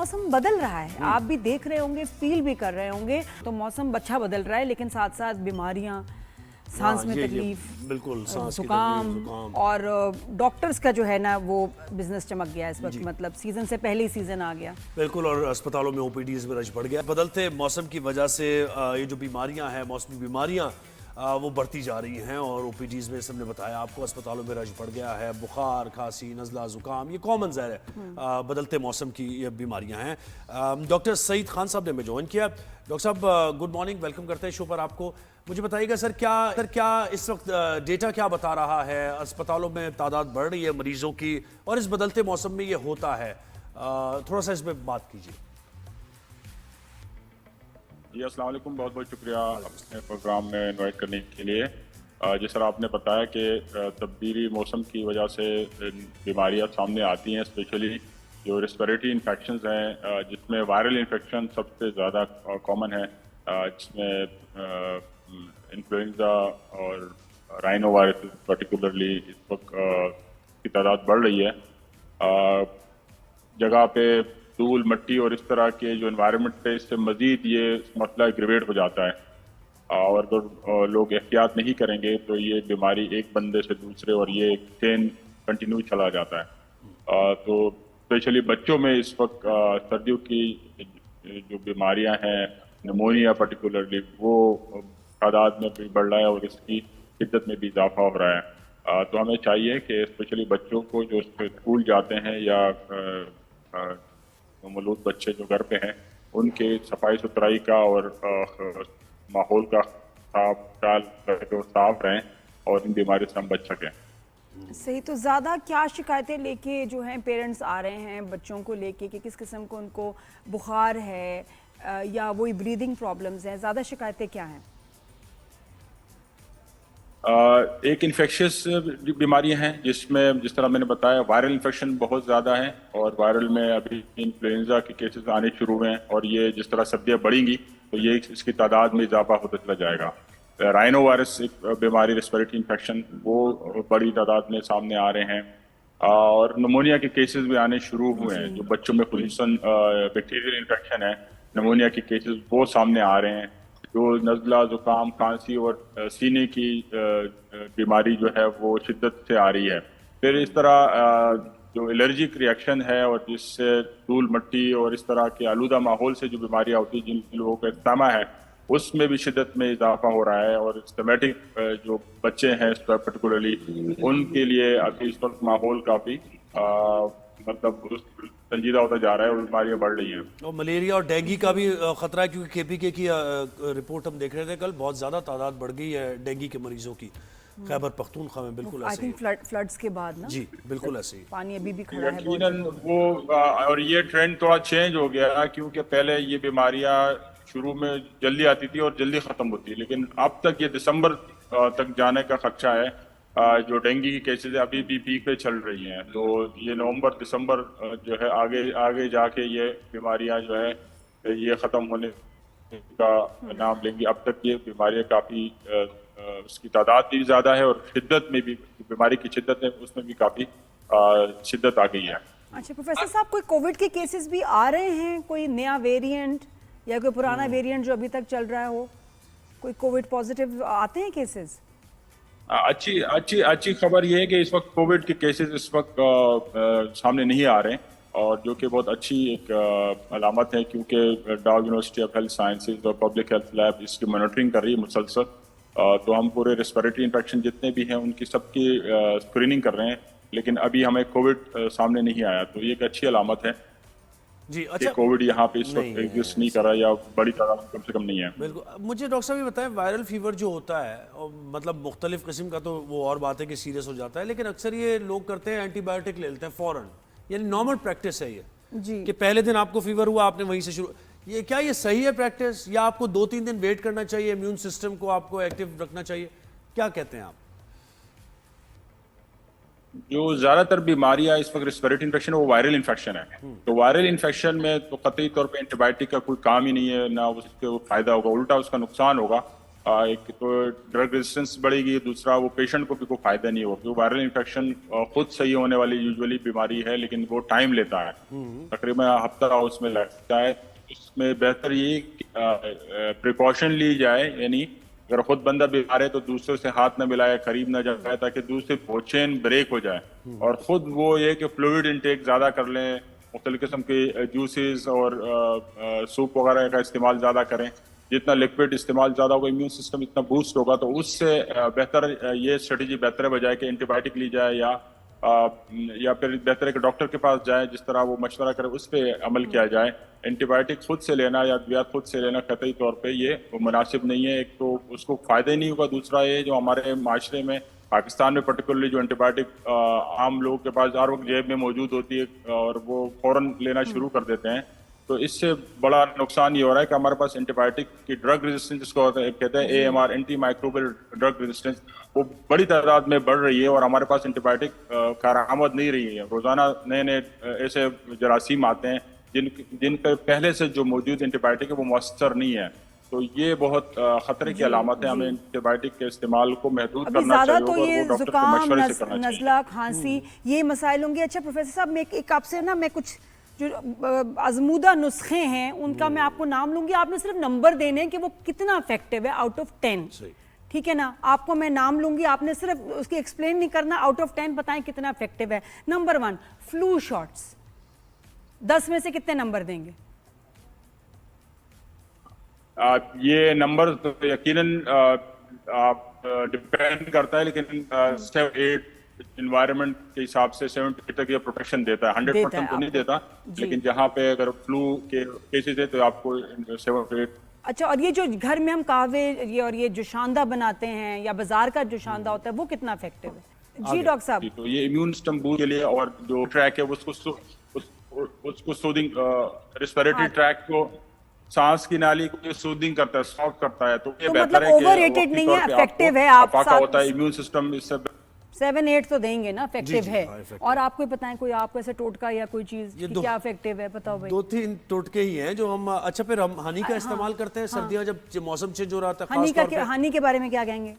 मौसम बदल रहा है, आप भी देख रहे होंगे, फील भी कर रहे होंगे। तो मौसम अच्छा बदल रहा है, लेकिन साथ साथ बीमारियां, सांस में तकलीफ, बिल्कुल जुकाम और डॉक्टर्स का जो है ना वो बिजनेस चमक गया इस वक्त, मतलब सीजन से पहले ही सीजन आ गया। बिल्कुल, और अस्पतालों में ओपीडीज में रश बढ़ गया। बदलते मौसम की वजह से ये जो बीमारियां हैं, मौसमी बीमारियां वो बढ़ती जा रही हैं, और ओपीडीज में सबने बताया आपको अस्पतालों में रश बढ़ गया है। बुखार, खांसी, नज़ला, जुकाम, ये कॉमन ज़ाहिर है बदलते मौसम की ये बीमारियां हैं। डॉक्टर सईद खान साहब ने हमें ज्वाइन किया। डॉक्टर साहब गुड मॉर्निंग, वेलकम करते हैं शो पर आपको। मुझे बताइएगा सर, क्या इस वक्त डेटा क्या बता रहा है? अस्पतालों में तादाद बढ़ रही है मरीजों की, और इस बदलते मौसम में ये होता है, थोड़ा सा इस पर बात कीजिए। जी अस्सलाम वालेकुम, बहुत बहुत शुक्रिया अपने प्रोग्राम में इनवाइट करने के लिए। जिस तरह आपने बताया कि तब्दीली मौसम की वजह से बीमारियां सामने आती हैं, स्पेशली जो रेस्पिरेटरी इन्फेक्शंस हैं, जिसमें वायरल इन्फेक्शन सबसे ज़्यादा कॉमन है, जिसमें इन्फ्लुएंजा और राइनो वायरस पर्टिकुलरली इस वक्त की तादाद बढ़ रही है। जगह पे धूल, मिट्टी और इस तरह के जो एनवायरनमेंट है, इससे मजीद ये मसला एग्रीवेट हो जाता है, और अगर लोग एहतियात नहीं करेंगे तो ये बीमारी एक बंदे से दूसरे और ये चेन कंटिन्यू चला जाता है। तो स्पेशली बच्चों में इस वक्त सर्दियों की जो बीमारियां हैं, निमोनिया पर्टिकुलरली, वो तादाद में भी बढ़ रहा है और इसकी शिद्दत में भी इजाफा हो रहा है। तो हमें चाहिए कि स्पेशली बच्चों को जो स्कूल जाते हैं या मौलूद बच्चे जो घर पे हैं, उनके सफाई सुथराई का और माहौल का साफ रहें और इन बीमारियों से हम बच सकें। सही। तो ज़्यादा क्या शिकायतें लेके जो हैं पेरेंट्स आ रहे हैं बच्चों को लेके, कि किस किस्म को उनको बुखार है या वही ब्रीदिंग प्रॉब्लम्स हैं? ज़्यादा शिकायतें क्या हैं? एक इन्फेक्शियस बीमारियां हैं, जिसमें जिस तरह मैंने बताया वायरल इन्फेक्शन बहुत ज़्यादा है, और वायरल में अभी इन्फ्लुएंजा के केसेस आने शुरू हुए हैं, और ये जिस तरह सर्दियाँ बढ़ेंगी तो ये इसकी तादाद में इजाफा होता चला जाएगा। राइनो वायरस एक बीमारी, रेस्पिरेटरी इन्फेक्शन, वो बड़ी तादाद में सामने आ रहे हैं, और निमोनिया के केसेस भी आने शुरू हुए हैं। जो बच्चों में खुसूसन बैक्टीरियल इन्फेक्शन है, निमोनिया के केसेस वो सामने आ रहे हैं। जो नज़ला, जुकाम, खांसी और सीने की बीमारी जो है वो शिद्दत से आ रही है। फिर इस तरह जो एलर्जिक रिएक्शन है, और जिससे धूल, मिट्टी और इस तरह के आलूदा माहौल से जो बीमारियां होती हैं, जिन लोगों का इस्तेमा है, उसमें भी शिद्दत में इजाफा हो रहा है। और स्टमेटिक जो बच्चे हैं पर्टिकुलरली, उनके लिए अभी इस वक्त माहौल काफ़ी मतलब संजीदा होता जा रहा है और बीमारियां बढ़ रही हैं। और मलेरिया और डेंगू का भी खतरा है, क्योंकि केपीके की रिपोर्ट हम देख रहे थे कल, बहुत ज़्यादा तादाद बढ़ गई है डेंगू के मरीजों की खैबर पख्तूनख्वा में। बिल्कुल ऐसे ही फ्लड्स के बाद ना, जी बिल्कुल ऐसे ही पानी अभी भी खड़ा है यकीनन वो, और ये ट्रेंड थोड़ा चेंज हो गया, क्योंकि पहले ये बीमारियां शुरू में जल्दी आती थी और जल्दी ख़त्म होती, लेकिन अब तक ये दिसंबर तक जाने का खदशा है। जो डेंगू की केसेस अभी भी पीक पे चल रही हैं, तो ये नवंबर दिसंबर जो है आगे जाके ये बीमारियां जो है ये ख़त्म होने का नाम लेंगी। अब तक ये बीमारियां काफ़ी उसकी तादाद भी ज़्यादा है, और शिद्दत में भी, बीमारी की शिद्दत है उसमें भी काफ़ी शिद्दत आ गई है। अच्छा प्रोफेसर साहब, कोई कोविड के केसेस भी आ रहे हैं? कोई नया वेरिएंट या कोई पुराना वेरिएंट जो अभी तक चल रहा हो? कोई कोविड पॉजिटिव आते हैं केसेस? अच्छी खबर ये है कि इस वक्त कोविड के केसेस इस वक्त सामने नहीं आ रहे हैं, और जो कि बहुत अच्छी एक अलामत है, क्योंकि dog university of health sciences और पब्लिक हेल्थ लैब इसकी मॉनिटरिंग कर रही है मुसलसल। तो हम पूरे रेस्पिरेटरी इन्फेक्शन जितने भी हैं उनकी सबकी स्क्रीनिंग कर रहे हैं, लेकिन अभी हमें कोविड सामने नहीं आया, तो ये एक अच्छी अलामत है जी। अच्छा, कोविड यहाँ पे इस वक्त एग्जिस्ट नहीं कर रहा, या बड़ी तादाद कम से कम नहीं है। बिल्कुल। मुझे डॉक्टर साहब ये बताएं, वायरल फीवर जो होता है, और मतलब मुख्तलिफ किस्म का, तो वो और बात है कि सीरियस हो जाता है, लेकिन अक्सर ये लोग करते हैं एंटीबायोटिक ले लेते हैं फ़ौरन, यानी नॉर्मल प्रैक्टिस है ये जी, कि पहले दिन आपको फीवर हुआ आपने वहीं से शुरू, ये क्या ये सही है प्रैक्टिस, या आपको 2-3 दिन वेट करना चाहिए, इम्यून सिस्टम को आपको एक्टिव रखना चाहिए? क्या कहते हैं आप? जो ज़्यादातर बीमारियां इस वक्त रेस्पिरेटरी इन्फेक्शन है, वो वायरल इन्फेक्शन है। तो वायरल इन्फेक्शन में तो कतई तौर पे एंटीबायोटिक का कोई काम ही नहीं है, ना उसके फायदा होगा, उल्टा उसका नुकसान होगा। ایک تو ڈرگ ریزسٹنس بڑھے گی, دوسرا وہ پیشنٹ کو بھی کوئی فائدہ نہیں ہوگا. وائرل انفیکشن خود صحیح ہونے والی یوزولی بیماری ہے, لیکن وہ ٹائم لیتا ہے, تقریباً ہفتہ اس میں لگتا ہے. اس میں بہتر یہ پریکاشن لی جائے, یعنی اگر خود بندہ بیمار ہے تو دوسرے سے ہاتھ نہ ملائے, قریب نہ جائے, تاکہ دوسرے چین بریک ہو جائے. اور خود وہ یہ کہ فلوئڈ انٹیک زیادہ کر لیں, مختلف قسم کے جوسز اور سوپ وغیرہ کا استعمال زیادہ کریں. جتنا لکوڈ استعمال زیادہ ہوگا امیون سسٹم اتنا بوسٹ ہوگا, تو اس سے بہتر یہ اسٹریٹجی بہتر ہے بجائے کہ اینٹی بایوٹک لی جائے یا پھر بہتر ہے کہ ڈاکٹر کے پاس جائے, جس طرح وہ مشورہ کرے اس پہ عمل کیا جائے. اینٹی بایوٹک خود سے لینا یا ادویات خود سے لینا قطعی طور پہ یہ مناسب نہیں ہے. ایک تو اس کو فائدہ ہی نہیں ہوگا, دوسرا یہ جو ہمارے معاشرے میں پاکستان میں پرٹیکولرلی جو اینٹی بایوٹک عام لوگوں کے پاس ہر وقت جیب میں موجود ہوتی ہے اور وہ فوراً لینا شروع کر دیتے ہیں, تو اس سے بڑا نقصان یہ ہو رہا ہے کہ ہمارے پاس اینٹی بایوٹک کی ڈرگ ریزسٹنس جس کو کہتے ہیں AMR اینٹی مائکروبل ڈرگ ریزسٹنس, وہ بڑی تعداد میں بڑھ رہی ہے. اور ہمارے پاس اینٹی بایوٹک کارآمد نہیں رہی ہے. روزانہ نئے نئے ایسے جراثیم آتے ہیں جن پہ پہلے سے جو موجود اینٹی بایوٹک ہے وہ مؤثر نہیں ہے. تو یہ بہت خطرے کی علامت ہے. ہمیں اینٹی بایوٹک کے استعمال کو محدود کرنا چاہیے تو یہ اور ڈاکٹر کے زکام, مشورے سے کرنا چاہیے. نزلہ, کھانسی, یہ مسائل ہوں گے. اچھا پروفیسر صاحب, میں ایک آپ سے میں کچھ جو آزمودہ نسخے ہیں ان کا میں آپ کو نام لوں گی, آپ نے صرف نمبر دینے کہ وہ کتنا افیکٹو ہے آؤٹ آف 10, ٹھیک ہے نا. آپ کو میں نام لوں گی, آپ نے صرف اس کی ایکسپلین نہیں کرنا, آؤٹ آف 10 بتائیں کتنا افیکٹو ہے. نمبر 1 فلو شاٹس, 10 میں سے کتنے نمبر دیں گے؟ یہ نمبر یقیناً ڈپینڈ کرتا ہے, لیکن 7-8 انوائرمنٹ کے حساب سے 70 تک یہ پروٹیکشن دیتا ہے. 100% تو نہیں دیتا, لیکن جہاں پہ اگر فلو کے کیسز ہے تو آپ کو 7-8. اچھا, اور یہ جو گھر میں ہم قہوے اور یہ جو شاندہ بناتے ہیں یا بازار کا جو شاندہ ہوتا ہے وہ کتنا افیکٹو ہے؟ جی ڈاکٹر صاحب. تو یہ امیون سسٹم بوسٹ کے لیے, اور جو ٹریک ہے اس کو سودنگ ریسپیریٹری ٹریک کو, سانس کی نالی کو سودنگ کرتا ہے, سافٹ کرتا ہے. تو یہ بہتر ہے کہ اوور ریٹڈ نہیں ہے, افیکٹو ہے. آپ ہوتا ہے امیون سسٹم اس سے 7-8 تو دیں گے نا, افیکٹو ہے. اور آپ کو بتائیں کوئی آپ کو ایسے ٹوٹکا یا کوئی چیز کیا افیکٹو ہے, بتاؤ بھائی. 2-3 ٹوٹکے ہی ہیں جو ہم. اچھا, پھر ہم ہنی کا استعمال کرتے ہیں سردیاں جب موسم چینج ہو رہا تھا, خاص طور پہ ہنی کے بارے میں کیا کہیں گے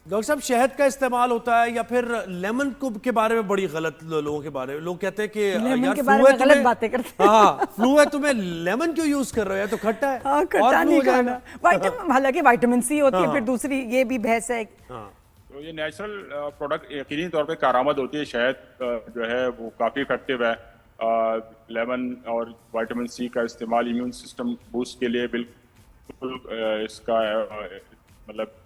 ڈاکٹر صاحب؟ شہد کا استعمال ہوتا ہے, یا پھر لیمن کے بارے میں بڑی غلط لوگوں کے بارے میں لوگ کہتے ہیں کہ یار غلط باتیں کرتے ہیں. ہاں, فلو ہے تمہیں لیمن کیوں یوز کر رہے ہو, تو کھٹا ہے. ہاں, کھٹا نہیں کھانا. حالانکہ وائٹامن سی ہوتی ہے. پھر دوسری یہ بھی بحث ہے. تو یہ نیچرل پروڈکٹ یقینی طور پہ کارآمد ہوتی ہے. شہد جو ہے وہ کافی افیکٹو ہے. لیمن اور وائٹامن سی کا استعمال امیون سسٹم بوسٹ کے لیے بالکل اس کا مطلب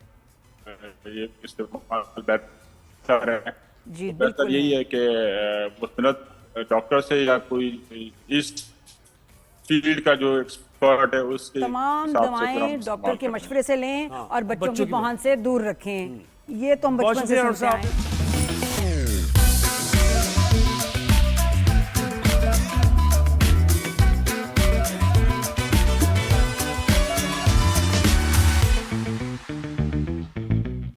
یہ استعمال بہتر ہے. بہتر یہی ہے کہ مستند ڈاکٹر سے یا کوئی اس فیلڈ کا جو ایکسپرٹ ہے اس کے تمام دوائیں ڈاکٹر کے مشورے سے لیں اور بچوں کی پہنچ سے دور رکھیں. یہ تو ہم بچپن سے سنتے ہیں.